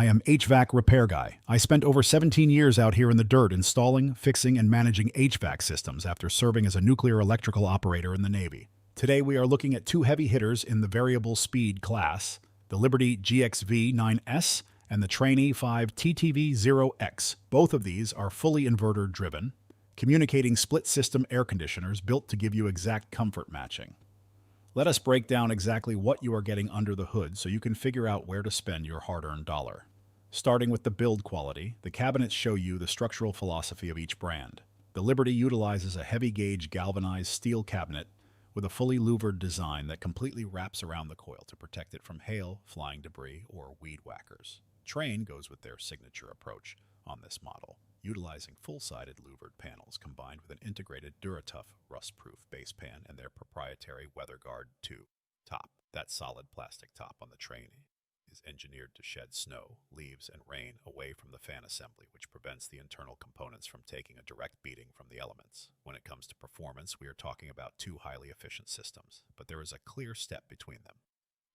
I am HVAC repair guy. I spent over 17 years out here in the dirt installing, fixing, and managing HVAC systems after serving as a nuclear electrical operator in the Navy. Today we are looking at two heavy hitters in the variable speed class, the Liberty GXV9S and the Trane 5TTV0X. Both of these are fully inverter driven, communicating split system air conditioners built to give you exact comfort matching. Let us break down exactly what you are getting under the hood so you can figure out where to spend your hard-earned dollar. Starting with the build quality, the cabinets show you the structural philosophy of each brand. The Liberty utilizes a heavy-gauge galvanized steel cabinet with a fully louvered design that completely wraps around the coil to protect it from hail, flying debris, or weed whackers. Trane goes with their signature approach on this model, utilizing full-sided louvered panels combined with an integrated Duratough rust-proof base pan and their proprietary WeatherGuard 2 top. That solid plastic top on the Trane is engineered to shed snow, leaves, and rain away from the fan assembly, which prevents the internal components from taking a direct beating from the elements. When it comes to performance, we are talking about two highly efficient systems, but there is a clear step between them.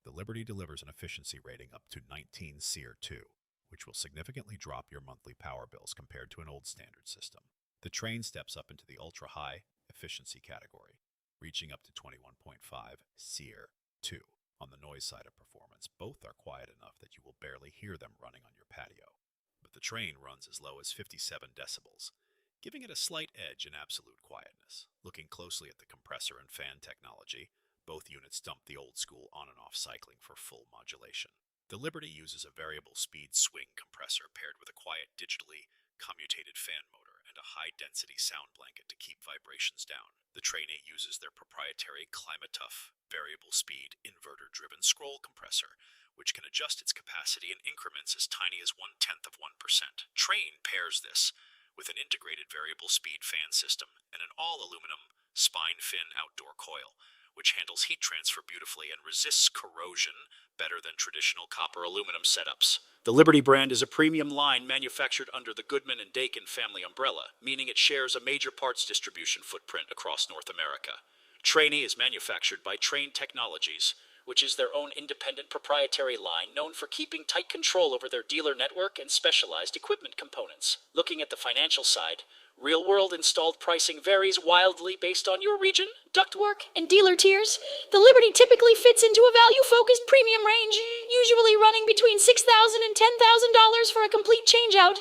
The Liberty delivers an efficiency rating up to 19 SEER 2, which will significantly drop your monthly power bills compared to an old standard system. The Trane steps up into the ultra-high efficiency category, reaching up to 21.5 SEER 2. On the noise side of performance, both are quiet enough that you will barely hear them running on your patio. But the Trane runs as low as 57 decibels, giving it a slight edge in absolute quietness. Looking closely at the compressor and fan technology, both units dump the old-school on and off cycling for full modulation. The Liberty uses a variable speed swing compressor paired with a quiet digitally commutated fan motor and a high-density sound blanket to keep vibrations down. The Trane uses their proprietary Climatuff variable speed inverter-driven scroll compressor, which can adjust its capacity in increments as tiny as 1/10 of 1%. Trane pairs this with an integrated variable speed fan system and an all-aluminum spine fin outdoor coil, which handles heat transfer beautifully and resists corrosion better than traditional copper aluminum setups. The Liberty brand is a premium line manufactured under the Goodman and Daikin family umbrella, meaning it shares a major parts distribution footprint across North America. Trane is manufactured by Trane Technologies, which is their own independent proprietary line known for keeping tight control over their dealer network and specialized equipment components. Looking at the financial side, real-world installed pricing varies wildly based on your region, ductwork, and dealer tiers. The Liberty typically fits into a value-focused premium range, usually running between $6,000 and $10,000 for a complete changeout.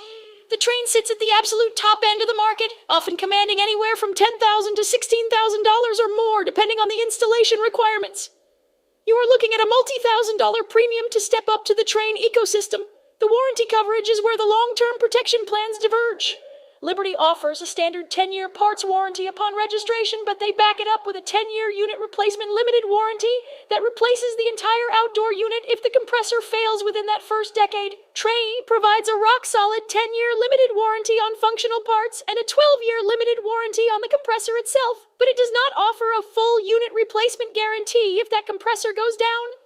The Trane sits at the absolute top end of the market, often commanding anywhere from $10,000 to $16,000 or more, depending on the installation requirements. You are looking at a multi-$1,000 premium to step up to the Trane ecosystem. The warranty coverage is where the long-term protection plans diverge. Liberty offers a standard 10-year parts warranty upon registration, but they back it up with a 10-year unit replacement limited warranty that replaces the entire outdoor unit if the compressor fails within that first decade. Trane provides a rock-solid 10-year limited warranty on functional parts and a 12-year limited warranty on the compressor itself, but it does not offer a full unit replacement guarantee if that compressor goes down.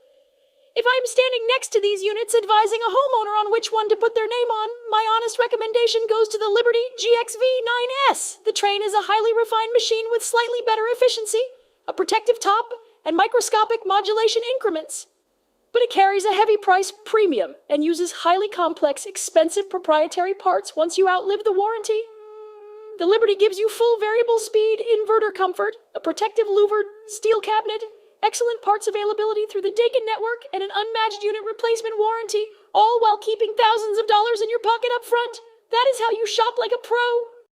If I'm standing next to these units advising a homeowner on which one to put their name on, my honest recommendation goes to the Liberty GXV9S. The Trane is a highly refined machine with slightly better efficiency, a protective top, and microscopic modulation increments. But it carries a heavy price premium and uses highly complex, expensive proprietary parts once you outlive the warranty. The Liberty gives you full variable speed inverter comfort, a protective louvered steel cabinet, excellent parts availability through the Daikin network, and an unmatched unit replacement warranty, all while keeping thousands of dollars in your pocket up front. That is how you shop like a pro.